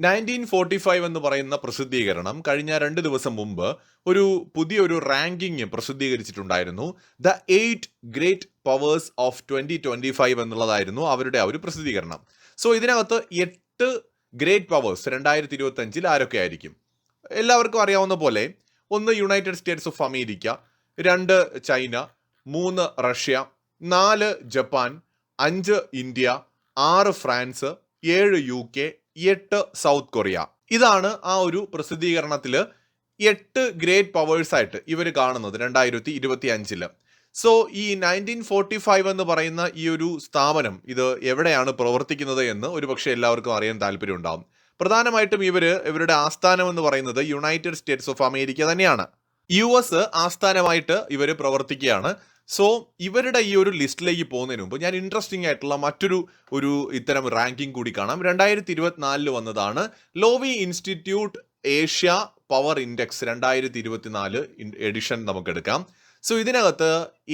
1945 എന്ന് പറയുന്ന പ്രസിദ്ധീകരണം കഴിഞ്ഞ 2 ദിവസം മുമ്പ് ഒരു പുതിയൊരു റാങ്കിങ് പ്രസിദ്ധീകരിച്ചിട്ടുണ്ടായിരുന്നു. ദ 8 ഗ്രേറ്റ് പവേഴ്സ് ഓഫ് 2025 എന്നുള്ളതായിരുന്നു അവരുടെ ആ ഒരു പ്രസിദ്ധീകരണം. സോ ഇതിനകത്ത് 8 ഗ്രേറ്റ് പവേഴ്സ് 2025 ആരൊക്കെ ആയിരിക്കും? എല്ലാവർക്കും അറിയാവുന്ന പോലെ 1 United States of America, 2 China, 3 Russia, 4 Japan, 5 India, 6 France, 7 UK, 8 south Korea. ഇതാണ് ആ ഒരു പ്രസിദ്ധീകരണത്തിൽ 8 ഗ്രേറ്റ് പവേഴ്സ് ആയിട്ട് ഇവർ കാണുന്നത് 2025. സോ ഈ 1945 എന്ന് പറയുന്ന ഈ ഒരു സ്ഥാപനം ഇത് എവിടെയാണ് പ്രവർത്തിക്കുന്നത് എന്ന് ഒരുപക്ഷെ എല്ലാവർക്കും അറിയാൻ താല്പര്യം ഉണ്ടാവും. പ്രധാനമായിട്ടും ഇവരുടെ ആസ്ഥാനം എന്ന് പറയുന്നത് യുണൈറ്റഡ് സ്റ്റേറ്റ്സ് ഓഫ് അമേരിക്ക തന്നെയാണ്. US ആസ്ഥാനമായിട്ട് ഇവർ പ്രവർത്തിക്കുകയാണ്. സോ ഇവരുടെ ഈ ഒരു ലിസ്റ്റിലേക്ക് പോകുന്നതിന് മുമ്പ് ഞാൻ ഇൻട്രസ്റ്റിംഗ് ആയിട്ടുള്ള മറ്റൊരു ഇത്തരം റാങ്കിങ് കൂടി കാണാം. 2024 വന്നതാണ് Lowy institute Asia power index 2024 edition നമുക്കെടുക്കാം. സോ ഇതിനകത്ത്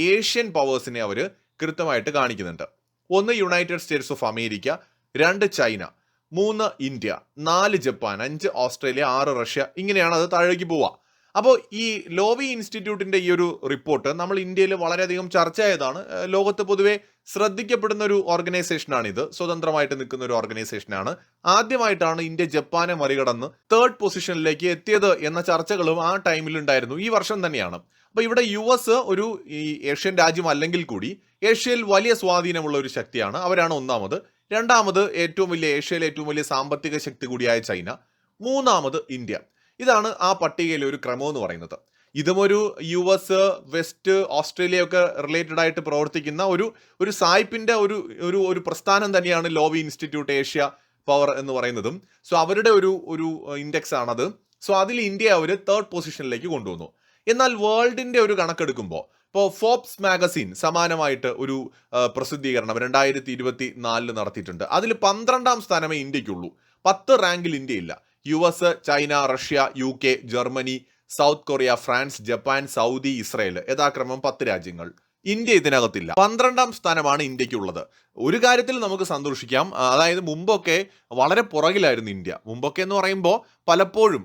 ഏഷ്യൻ പവേഴ്സിനെ അവർ കൃത്യമായിട്ട് കാണിക്കുന്നുണ്ട്. 1 United States of America, 2 China, 3 India, 4 Japan, 5 Australia, 6 Russia, ഇങ്ങനെയാണ് അത് താഴേക്ക് പോവുക. അപ്പോൾ ഈ ലോവി ഇൻസ്റ്റിറ്റ്യൂട്ടിന്റെ ഈ ഒരു റിപ്പോർട്ട് നമ്മൾ ഇന്ത്യയിൽ വളരെയധികം ചർച്ചയായതാണ്. ലോകത്ത് പൊതുവെ ശ്രദ്ധിക്കപ്പെടുന്ന ഒരു ഓർഗനൈസേഷനാണിത്. സ്വതന്ത്രമായിട്ട് നിൽക്കുന്ന ഒരു ഓർഗനൈസേഷനാണ്. ആദ്യമായിട്ടാണ് ഇന്ത്യ ജപ്പാനെ മറികടന്ന് 3rd പൊസിഷനിലേക്ക് എത്തിയത് എന്ന ചർച്ചകളും ആ ടൈമിൽ ഉണ്ടായിരുന്നു. ഈ വർഷം തന്നെയാണ്. അപ്പോൾ ഇവിടെ US ഒരു ഈ ഏഷ്യൻ രാജ്യം അല്ലെങ്കിൽ കൂടി ഏഷ്യയിൽ വലിയ സ്വാധീനമുള്ള ഒരു ശക്തിയാണ്. അവരാണ് ഒന്നാമത്. രണ്ടാമത് ഏഷ്യയിലെ ഏറ്റവും വലിയ സാമ്പത്തിക ശക്തി കൂടിയായ ചൈന. മൂന്നാമത് ഇന്ത്യ. ഇതാണ് ആ പട്ടികയിലെ ഒരു ക്രമം എന്ന് പറയുന്നത്. ഇതും ഒരു US, വെസ്റ്റ്, ഓസ്ട്രേലിയ ഒക്കെ റിലേറ്റഡ് ആയിട്ട് പ്രവർത്തിക്കുന്ന ഒരു സായിപ്പിന്റെ ഒരു പ്രസ്ഥാനം തന്നെയാണ് ലോവി ഇൻസ്റ്റിറ്റ്യൂട്ട് ഏഷ്യ പവർ എന്ന് പറയുന്നതും. സോ അവരുടെ ഒരു ഇൻഡെക്സ് ആണത്. സോ അതിൽ ഇന്ത്യ അവർ 3rd പൊസിഷനിലേക്ക് കൊണ്ടുവന്നു. എന്നാൽ വേൾഡിന്റെ ഒരു കണക്കെടുക്കുമ്പോൾ ഇപ്പോൾ ഫോബ്സ് മാഗസിൻ സമാനമായിട്ട് ഒരു പ്രസിദ്ധീകരണം 2024 നടത്തിയിട്ടുണ്ട്. അതിൽ 12ാം സ്ഥാനമേ ഇന്ത്യക്കുള്ളൂ. 10 റാങ്കിൽ ഇന്ത്യയില്ല. US, China, Russia, UK, Germany, south Korea, France, Japan, Saudi, Israel, യഥാക്രമം 10 രാജ്യങ്ങൾ. ഇന്ത്യ ഇതിനകത്തില്ല. 12ാം സ്ഥാനമാണ് ഇന്ത്യക്കുള്ളത്. ഒരു കാര്യത്തിൽ നമുക്ക് സന്തോഷിക്കാം, അതായത് മുമ്പൊക്കെ വളരെ പുറകിലായിരുന്നു ഇന്ത്യ. മുമ്പൊക്കെ എന്ന് പറയുമ്പോൾ പലപ്പോഴും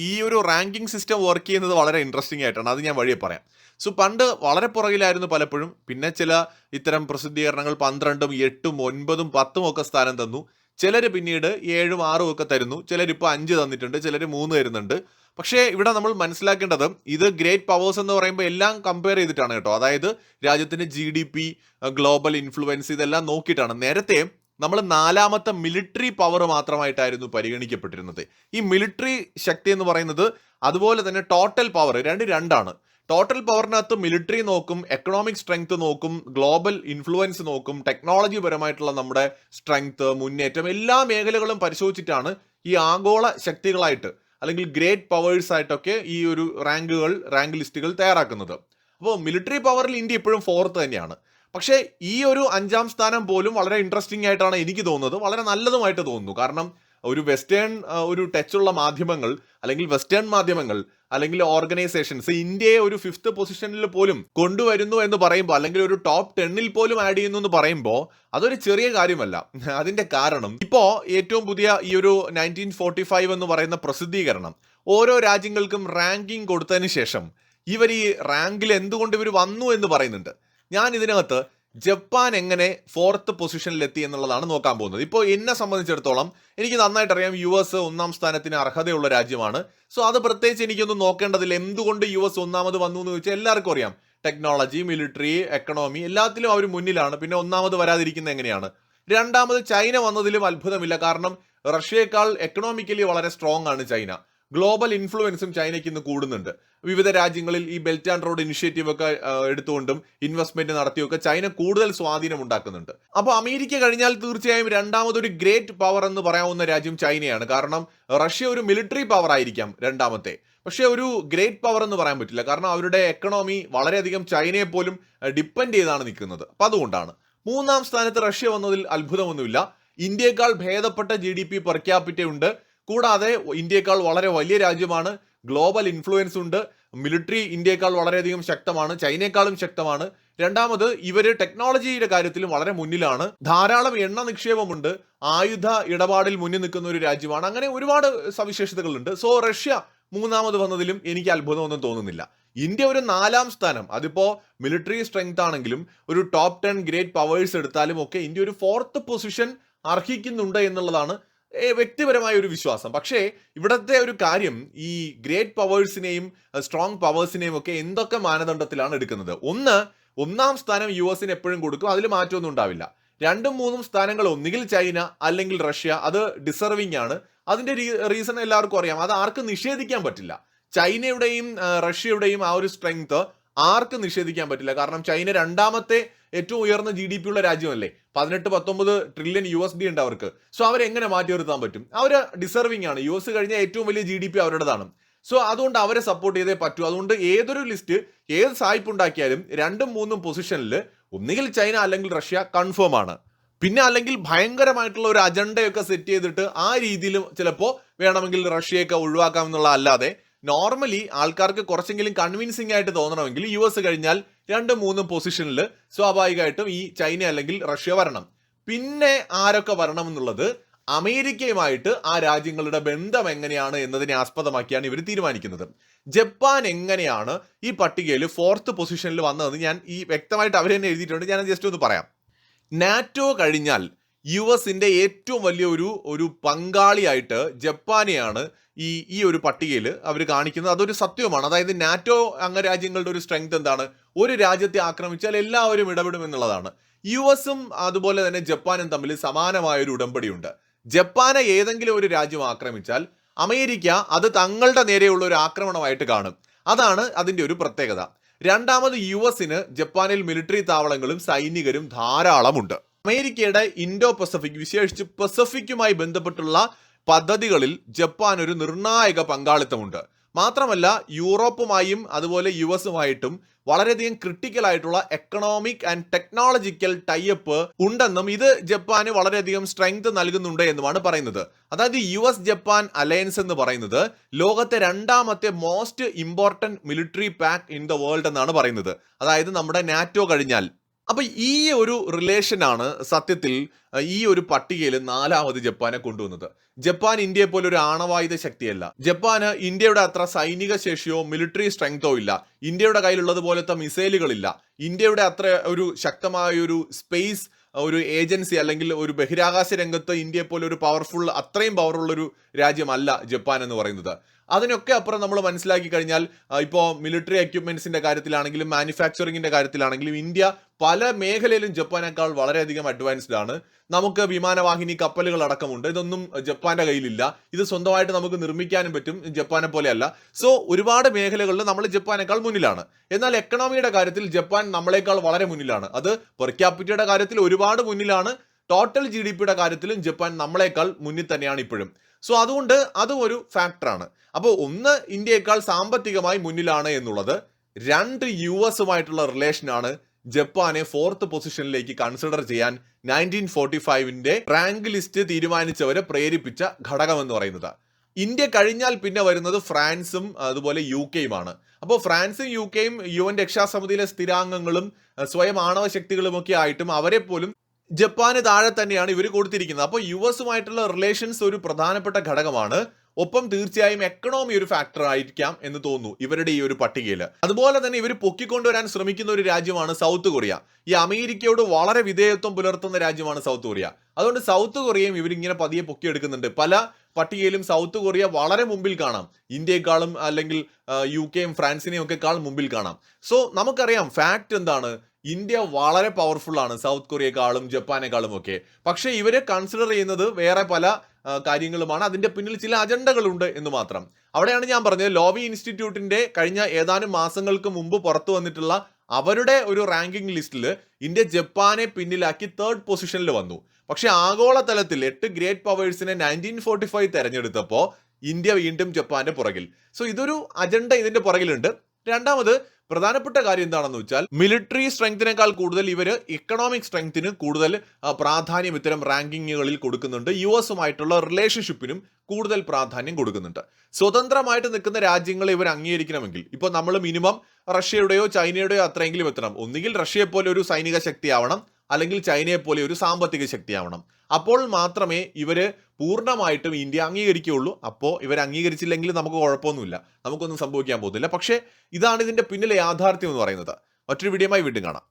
ഈ ഒരു റാങ്കിങ് സിസ്റ്റം വർക്ക് ചെയ്യുന്നത് വളരെ ഇൻട്രസ്റ്റിംഗ് ആയിട്ടാണ്. അത് ഞാൻ വഴിയെ പറയാം. സോ പണ്ട് വളരെ പുറകിലായിരുന്നു പലപ്പോഴും. പിന്നെ ചില ഇത്തരം പ്രസിദ്ധീകരണങ്ങൾ 12ഉം 8ഉം 9ഉം 10ഉം ഒക്കെ സ്ഥാനം തന്നു. ചിലർ പിന്നീട് 7ഉം 6ഉം ഒക്കെ തരുന്നു. ചിലരിപ്പോൾ 5 തന്നിട്ടുണ്ട്, ചിലർ 3 തരുന്നുണ്ട്. പക്ഷേ ഇവിടെ നമ്മൾ മനസ്സിലാക്കേണ്ടത് ഇത് ഗ്രേറ്റ് പവേഴ്സ് എന്ന് പറയുമ്പോൾ എല്ലാം കമ്പയർ ചെയ്തിട്ടാണ് കേട്ടോ. അതായത് രാജ്യത്തിന്റെ GDP, ഗ്ലോബൽ ഇൻഫ്ലുവൻസ്, ഇതെല്ലാം നോക്കിയിട്ടാണ്. നേരത്തെ നമ്മൾ 4ാമത്തെ മിലിറ്ററി പവർ മാത്രമായിട്ടായിരുന്നു പരിഗണിക്കപ്പെട്ടിരുന്നത്. ഈ മിലിറ്ററി ശക്തി എന്ന് പറയുന്നത് അതുപോലെ തന്നെ ടോട്ടൽ പവർ രണ്ടാണ്. ടോട്ടൽ പവറിനകത്ത് മിലിറ്ററി നോക്കും, എക്കണോമിക് സ്ട്രെങ്ത് നോക്കും, ഗ്ലോബൽ ഇൻഫ്ലുവൻസ് നോക്കും, ടെക്നോളജി പരമായിട്ടുള്ള നമ്മുടെ സ്ട്രെങ്ത്, മുന്നേറ്റം, എല്ലാ മേഖലകളും പരിശോധിച്ചിട്ടാണ് ഈ ആഗോള ശക്തികളായിട്ട് അല്ലെങ്കിൽ ഗ്രേറ്റ് പവേഴ്സ് ആയിട്ടൊക്കെ ഈ ഒരു റാങ്ക് ലിസ്റ്റുകൾ തയ്യാറാക്കുന്നത്. അപ്പോൾ മിലിറ്ററി പവറിൽ ഇന്ത്യ ഇപ്പോഴും 4th തന്നെയാണ്. പക്ഷേ ഈ ഒരു 5ാം സ്ഥാനം പോലും വളരെ ഇൻട്രസ്റ്റിംഗ് ആയിട്ടാണ് എനിക്ക് തോന്നുന്നത്. വളരെ നല്ലതുമായിട്ട് തോന്നുന്നു. കാരണം ഒരു വെസ്റ്റേൺ ഒരു ടച്ചുള്ള മാധ്യമങ്ങൾ അല്ലെങ്കിൽ വെസ്റ്റേൺ മാധ്യമങ്ങൾ അല്ലെങ്കിൽ ഓർഗനൈസേഷൻസ് ഇന്ത്യയെ ഒരു 5th പൊസിഷനിൽ പോലും കൊണ്ടുവരുന്നു എന്ന് പറയുമ്പോൾ, അല്ലെങ്കിൽ ഒരു ടോപ്പ് 10ൽ പോലും ആഡ് ചെയ്യുന്നു എന്ന് പറയുമ്പോൾ അതൊരു ചെറിയ കാര്യമല്ല. അതിന്റെ കാരണം ഇപ്പോൾ ഏറ്റവും പുതിയ ഈ ഒരു 1945 എന്ന് പറയുന്ന പ്രസിദ്ധീകരണം ഓരോ രാജ്യങ്ങൾക്കും റാങ്കിങ് കൊടുത്തതിന് ശേഷം ഇവർ ഈ റാങ്കിൽ എന്തുകൊണ്ട് ഇവർ വന്നു എന്ന് പറയുന്നുണ്ട്. ഞാൻ ഇതിനകത്ത് ജപ്പാൻ എങ്ങനെ 4th പൊസിഷനിലെത്തി എന്നുള്ളതാണ് നോക്കാൻ പോകുന്നത്. ഇപ്പോൾ എന്നെ സംബന്ധിച്ചിടത്തോളം എനിക്ക് നന്നായിട്ട് അറിയാം US 1ാം സ്ഥാനത്തിന് അർഹതയുള്ള രാജ്യമാണ്. സോ അത് പ്രത്യേകിച്ച് എനിക്കൊന്നും നോക്കേണ്ടതില്ല. എന്തുകൊണ്ട് US 1ാമത് വന്നു എന്ന് ചോദിച്ചാൽ എല്ലാവർക്കും അറിയാം. ടെക്നോളജി, മിലിറ്ററി, എക്കണോമി, എല്ലാത്തിലും അവർ മുന്നിലാണ്. പിന്നെ 1ാമത് വരാതിരിക്കുന്നത് എങ്ങനെയാണ്? 2ാമത് ചൈന വന്നതിലും അത്ഭുതമില്ല. കാരണം റഷ്യയേക്കാൾ എക്കണോമിക്കലി വളരെ സ്ട്രോങ് ആണ് ചൈന. ഗ്ലോബൽ ഇൻഫ്ലുവൻസും ചൈനയ്ക്ക് ഇന്ന് കൂടുന്നുണ്ട്. വിവിധ രാജ്യങ്ങളിൽ ഈ ബെൽറ്റ് ആൻഡ് റോഡ് ഇനിഷ്യേറ്റീവ് ഒക്കെ എടുത്തുകൊണ്ടും ഇൻവെസ്റ്റ്മെന്റ് നടത്തിയൊക്കെ ചൈന കൂടുതൽ സ്വാധീനം ഉണ്ടാക്കുന്നുണ്ട്. അപ്പോൾ അമേരിക്ക കഴിഞ്ഞാൽ തീർച്ചയായും 2ാമതൊരു ഗ്രേറ്റ് പവർ എന്ന് പറയാവുന്ന രാജ്യം ചൈനയാണ്. കാരണം റഷ്യ ഒരു മിലിറ്ററി പവർ ആയിരിക്കാം 2ാമത്തെ, പക്ഷേ ഒരു ഗ്രേറ്റ് പവർ എന്ന് പറയാൻ പറ്റില്ല. കാരണം അവരുടെ എക്കണോമി വളരെയധികം ചൈനയെ പോലും ഡിപ്പെൻഡ് ചെയ്താണ് നിൽക്കുന്നത്. അപ്പം അതുകൊണ്ടാണ് 3ാം സ്ഥാനത്ത് റഷ്യ വന്നതിൽ അത്ഭുതമൊന്നുമില്ല. ഇന്ത്യയെക്കാൾ ഭേദപ്പെട്ട GDP പെർ ക്യാപിറ്റ ഉണ്ട്. കൂടാതെ ഇന്ത്യയെക്കാൾ വളരെ വലിയ രാജ്യമാണ്. ഗ്ലോബൽ ഇൻഫ്ലുവൻസ് ഉണ്ട്. മിലിറ്ററി ഇന്ത്യയെക്കാൾ വളരെയധികം ശക്തമാണ്, ചൈനയെക്കാളും ശക്തമാണ്. രണ്ടാമത് ഇവര് ടെക്നോളജിയുടെ കാര്യത്തിലും വളരെ മുന്നിലാണ്. ധാരാളം എണ്ണ നിക്ഷേപമുണ്ട്, ആയുധ ഇടപാടിൽ മുന്നിൽ നിൽക്കുന്ന ഒരു രാജ്യമാണ്. അങ്ങനെ ഒരുപാട് സവിശേഷതകളുണ്ട്. സോ റഷ്യ മൂന്നാമത് വന്നതിലും എനിക്ക് അത്ഭുതമൊന്നും തോന്നുന്നില്ല. ഇന്ത്യ ഒരു 4ാം സ്ഥാനം, അതിപ്പോ മിലിറ്ററി സ്ട്രെങ്ത് ആണെങ്കിലും ഒരു ടോപ്പ് 10 ഗ്രേറ്റ് പവേഴ്സ് എടുത്താലും ഒക്കെ ഇന്ത്യ ഒരു 4th പൊസിഷൻ അർഹിക്കുന്നുണ്ട് എന്നുള്ളതാണ് വ്യക്തിപരമായ ഒരു വിശ്വാസം. പക്ഷേ ഇവിടത്തെ ഒരു കാര്യം, ഈ ഗ്രേറ്റ് പവേഴ്സിനെയും സ്ട്രോങ് പവേഴ്സിനെയും ഒക്കെ എന്തൊക്കെ മാനദണ്ഡത്തിലാണ് എടുക്കുന്നത്. ഒന്നാം സ്ഥാനം US എപ്പോഴും കൊടുക്കും, അതിൽ മാറ്റമൊന്നും ഉണ്ടാവില്ല. 2ഉം 3ഉം സ്ഥാനങ്ങൾ ഒന്നുകിൽ ചൈന അല്ലെങ്കിൽ റഷ്യ, അത് ഡിസർവിംഗ് ആണ്. അതിന്റെ റീസൺ എല്ലാവർക്കും അറിയാം, അത് ആർക്കും നിഷേധിക്കാൻ പറ്റില്ല. ചൈനയുടെയും റഷ്യയുടെയും ആ ഒരു സ്ട്രെങ്ത് ആർക്കും നിഷേധിക്കാൻ പറ്റില്ല. കാരണം ചൈന 2ാമത്തെ ഏറ്റവും ഉയർന്ന GDP ഉള്ള രാജ്യമല്ലേ, 18-19 ട്രില്യൺ USD ഉണ്ട് അവർക്ക്. സോ അവരെങ്ങനെ മാറ്റി നിർത്താൻ പറ്റും? അവർ ഡിസർവിംഗ് ആണ്. US കഴിഞ്ഞ ഏറ്റവും വലിയ GDP അവരുടേതാണ്. സോ അതുകൊണ്ട് അവരെ സപ്പോർട്ട് ചെയ്തേ പറ്റൂ. അതുകൊണ്ട് ഏതൊരു ലിസ്റ്റ്, ഏത് സായിപ്പ് ഉണ്ടാക്കിയാലും 2ഉം 3ഉം പൊസിഷനിൽ ഒന്നുകിൽ ചൈന അല്ലെങ്കിൽ റഷ്യ കൺഫേം ആണ്. പിന്നെ അല്ലെങ്കിൽ ഭയങ്കരമായിട്ടുള്ള ഒരു അജണ്ടയൊക്കെ സെറ്റ് ചെയ്തിട്ട് ആ രീതിയിൽ ചിലപ്പോൾ വേണമെങ്കിൽ റഷ്യയൊക്കെ ഒഴിവാക്കാമെന്നുള്ള അല്ലാതെ നോർമലി ആൾക്കാർക്ക് കുറച്ചെങ്കിലും കൺവിൻസിംഗ് ആയിട്ട് തോന്നണമെങ്കിൽ US കഴിഞ്ഞാൽ 2ഉം 3ഉം പൊസിഷനിൽ സ്വാഭാവികമായിട്ടും ഈ ചൈന അല്ലെങ്കിൽ റഷ്യ വരണം. പിന്നെ ആരൊക്കെ വരണം എന്നുള്ളത് അമേരിക്കയുമായിട്ട് ആ രാജ്യങ്ങളുടെ ബന്ധം എങ്ങനെയാണ് എന്നതിനെ ആസ്പദമാക്കിയാണ് ഇവർ തീരുമാനിക്കുന്നത്. ജപ്പാൻ എങ്ങനെയാണ് ഈ പട്ടികയിൽ 4th പൊസിഷനിൽ വന്നതെന്ന് ഞാൻ വ്യക്തമായിട്ട് അവർ തന്നെ എഴുതിയിട്ടുണ്ട്. ഞാൻ ജസ്റ്റ് ഒന്ന് പറയാം. നാറ്റോ കഴിഞ്ഞാൽ US ഏറ്റവും വലിയ ഒരു പങ്കാളിയായിട്ട് ജപ്പാനെയാണ് ഈ ഒരു പട്ടികയിൽ അവർ കാണിക്കുന്നത്. അതൊരു സത്യമാണ്. അതായത് നാറ്റോ അംഗരാജ്യങ്ങളുടെ ഒരു സ്ട്രെങ്ത് എന്താണ്? ഒരു രാജ്യത്തെ ആക്രമിച്ചാൽ എല്ലാവരും ഇടപെടും എന്നുള്ളതാണ്. USഉം അതുപോലെ തന്നെ ജപ്പാനും തമ്മിൽ സമാനമായ ഒരു ഉടമ്പടിയുണ്ട്. ജപ്പാനെ ഏതെങ്കിലും ഒരു രാജ്യം ആക്രമിച്ചാൽ അമേരിക്ക അത് തങ്ങളുടെ നേരെയുള്ള ഒരു ആക്രമണമായിട്ട് കാണും. അതാണ് അതിന്റെ ഒരു പ്രത്യേകത. രണ്ടാമത് US ജപ്പാനിൽ മിലിറ്ററി താവളങ്ങളും സൈനികരും ധാരാളമുണ്ട്. അമേരിക്കയുടെ ഇൻഡോ പസഫിക്, വിശേഷിച്ച് പസഫിക്കുമായി ബന്ധപ്പെട്ടുള്ള പദ്ധതികളിൽ ജപ്പാൻ ഒരു നിർണായക പങ്കാളിത്തമുണ്ട്. മാത്രമല്ല യൂറോപ്പുമായും അതുപോലെ US വളരെയധികം ക്രിട്ടിക്കൽ ആയിട്ടുള്ള എക്കണോമിക് ആൻഡ് ടെക്നോളജിക്കൽ ടൈപ്പ് ഉണ്ടെന്നും ഇത് ജപ്പാന് വളരെയധികം സ്ട്രെങ്ത് നൽകുന്നുണ്ട് എന്നുമാണ് പറയുന്നത്. അതായത് US ജപ്പാൻ അലയൻസ് എന്ന് പറയുന്നത് ലോകത്തെ 2ാമത്തെ most important military pact in the world എന്നാണ് പറയുന്നത്. അതായത് നമ്മുടെ നാറ്റോ കഴിഞ്ഞാൽ. അപ്പൊ ഈ ഒരു റിലേഷനാണ് സത്യത്തിൽ ഈ ഒരു പട്ടികയിൽ 4ാമത് ജപ്പാനെ കൊണ്ടുവന്നത്. ജപ്പാൻ ഇന്ത്യയെ പോലെ ഒരു ആണവായുധ ശക്തിയല്ല. ജപ്പാന് ഇന്ത്യയുടെ അത്ര സൈനിക ശേഷിയോ മിലിറ്ററി സ്ട്രെങ്തോ ഇല്ല. ഇന്ത്യയുടെ കയ്യിലുള്ളത് പോലത്തെ മിസൈലുകളില്ല. ഇന്ത്യയുടെ അത്ര ഒരു ശക്തമായ ഒരു സ്പേസ് ഒരു ഏജൻസി അല്ലെങ്കിൽ ഒരു ബഹിരാകാശ രംഗത്ത് ഇന്ത്യയെ പോലെ ഒരു അത്രയും പവറുള്ള ഒരു രാജ്യമല്ല ജപ്പാൻ എന്ന് പറയുന്നത്. അതിനൊക്കെ അപ്പുറം നമ്മൾ മനസ്സിലാക്കി കഴിഞ്ഞാൽ ഇപ്പോൾ മിലിറ്ററി എക്യുപ്മെന്റ്സിന്റെ കാര്യത്തിലാണെങ്കിലും മാനുഫാക്ചറിങ്ങിന്റെ കാര്യത്തിലാണെങ്കിലും ഇന്ത്യ പല മേഖലയിലും ജപ്പാനേക്കാൾ വളരെയധികം അഡ്വാൻസ്ഡ് ആണ്. നമുക്ക് വിമാനവാഹിനി കപ്പലുകൾ അടക്കമുണ്ട്. ഇതൊന്നും ജപ്പാന്റെ കയ്യിലില്ല. ഇത് സ്വന്തമായിട്ട് നമുക്ക് നിർമ്മിക്കാനും പറ്റും, ജപ്പാനെ പോലെയല്ല. സോ ഒരുപാട് മേഖലകളിൽ നമ്മൾ ജപ്പാനേക്കാൾ മുന്നിലാണ്. എന്നാൽ എക്കണോമിയുടെ കാര്യത്തിൽ ജപ്പാൻ നമ്മളെക്കാൾ വളരെ മുന്നിലാണ്. അത് പെർ ക്യാപിറ്റയുടെ കാര്യത്തിൽ ഒരുപാട് മുന്നിലാണ്. ടോട്ടൽ GDPയുടെ കാര്യത്തിലും ജപ്പാൻ നമ്മളെക്കാൾ മുന്നിൽ തന്നെയാണ് ഇപ്പോഴും. സോ അതുകൊണ്ട് അതും ഒരു ഫാക്ടറാണ്. അപ്പോൾ ഒന്ന്, ഇന്ത്യയെക്കാൾ സാമ്പത്തികമായി മുന്നിലാണ് എന്നുള്ളത്. 2, US റിലേഷനാണ് ജപ്പാനെ 4th പൊസിഷനിലേക്ക് കൺസിഡർ ചെയ്യാൻ 1945 റാങ്ക് ലിസ്റ്റ് തീരുമാനിച്ചവരെ പ്രേരിപ്പിച്ച ഘടകം എന്ന് പറയുന്നത്. ഇന്ത്യ കഴിഞ്ഞാൽ പിന്നെ വരുന്നത് ഫ്രാൻസും അതുപോലെ UK അപ്പോൾ ഫ്രാൻസും UK UN രക്ഷാസമിതിയിലെ സ്ഥിരാംഗങ്ങളും സ്വയം ആണവ ശക്തികളും ഒക്കെ ആയിട്ടും അവരെ പോലും ജപ്പാന് താഴെ തന്നെയാണ് ഇവർ കൊടുത്തിരിക്കുന്നത്. അപ്പോൾ US റിലേഷൻസ് ഒരു പ്രധാനപ്പെട്ട ഘടകമാണ്. ഒപ്പം തീർച്ചയായും എക്കണോമി ഒരു ഫാക്ടർ ആയിരിക്കാം എന്ന് തോന്നുന്നു ഇവരുടെ ഈ ഒരു പട്ടികയിൽ. അതുപോലെ തന്നെ ഇവർ പൊക്കിക്കൊണ്ടുവരാൻ ശ്രമിക്കുന്ന ഒരു രാജ്യമാണ് സൗത്ത് കൊറിയ. ഈ അമേരിക്കയോട് വളരെ വിധേയത്വം പുലർത്തുന്ന രാജ്യമാണ് സൗത്ത് കൊറിയ. അതുകൊണ്ട് സൗത്ത് കൊറിയയും ഇവരിങ്ങനെ പതിയെ പൊക്കിയെടുക്കുന്നുണ്ട്. പല പട്ടികയിലും സൗത്ത് കൊറിയ വളരെ മുമ്പിൽ കാണാം. ഇന്ത്യയെക്കാളും അല്ലെങ്കിൽ UK ഫ്രാൻസിനെയും ഒക്കെ മുമ്പിൽ കാണാം. സോ നമുക്കറിയാം ഫാക്ട് എന്താണ്, ഇന്ത്യ വളരെ പവർഫുൾ ആണ് സൗത്ത് കൊറിയയെക്കാളും ജപ്പാനേക്കാളും ഒക്കെ. പക്ഷേ ഇവരെ കൺസിഡർ ചെയ്യുന്നത് വേറെ പല കാര്യങ്ങളുമാണ്. അതിന്റെ പിന്നിൽ ചില അജണ്ടകളുണ്ട് എന്ന് മാത്രം. അവിടെയാണ് ഞാൻ പറഞ്ഞത് ലോവി ഇൻസ്റ്റിറ്റ്യൂട്ടിന്റെ കഴിഞ്ഞ ഏതാനും മാസങ്ങൾക്ക് മുമ്പ് പുറത്തു വന്നിട്ടുള്ള അവരുടെ ഒരു റാങ്കിംഗ് ലിസ്റ്റിൽ ഇന്ത്യ ജപ്പാനെ പിന്നിലാക്കി 3rd പൊസിഷനിൽ വന്നു. പക്ഷെ ആഗോളതലത്തിൽ 8 ഗ്രേറ്റ് പവേഴ്സിനെ 1945 തെരഞ്ഞെടുത്തപ്പോൾ ഇന്ത്യ വീണ്ടും ജപ്പാന്റെ പുറകിൽ. സോ ഇതൊരു അജണ്ട ഇതിന്റെ പുറകിലുണ്ട്. രണ്ടാമത് പ്രധാനപ്പെട്ട കാര്യം എന്താണെന്ന് വെച്ചാൽ മിലിറ്ററി സ്ട്രെങ്തിനേക്കാൾ കൂടുതൽ ഇവർ ഇക്കണോമിക് സ്ട്രെങ്തിന് കൂടുതൽ പ്രാധാന്യം ഇത്തരം റാങ്കിങ്ങുകളിൽ കൊടുക്കുന്നുണ്ട്. യുഎസുമായിട്ടുള്ള റിലേഷൻഷിപ്പിനും കൂടുതൽ പ്രാധാന്യം കൊടുക്കുന്നുണ്ട്. സ്വതന്ത്രമായിട്ട് നിൽക്കുന്ന രാജ്യങ്ങളെ ഇവർ അംഗീകരിക്കണമെങ്കിൽ ഇപ്പോൾ നമ്മൾ മിനിമം റഷ്യയുടെയോ ചൈനയുടെയോ അത്രയെങ്കിലും എത്തണം. ഒന്നുകിൽ റഷ്യയെ പോലെ ഒരു സൈനിക ശക്തിയാവണം, അല്ലെങ്കിൽ ചൈനയെ പോലെ ഒരു സാമ്പത്തിക ശക്തിയാവണം. അപ്പോൾ മാത്രമേ ഇവര് പൂർണ്ണമായിട്ടും ഇന്ത്യ അംഗീകരിക്കുകയുള്ളൂ. അപ്പോൾ ഇവർ അംഗീകരിച്ചില്ലെങ്കിൽ നമുക്ക് കുഴപ്പമൊന്നുമില്ല, നമുക്കൊന്നും സംഭവിക്കാൻ പോകുന്നില്ല. പക്ഷേ ഇതാണ് ഇതിന്റെ പിന്നിലെ യാഥാർത്ഥ്യം എന്ന് പറയുന്നത്. മറ്റൊരു വീഡിയോയുമായി വീണ്ടും കാണാം.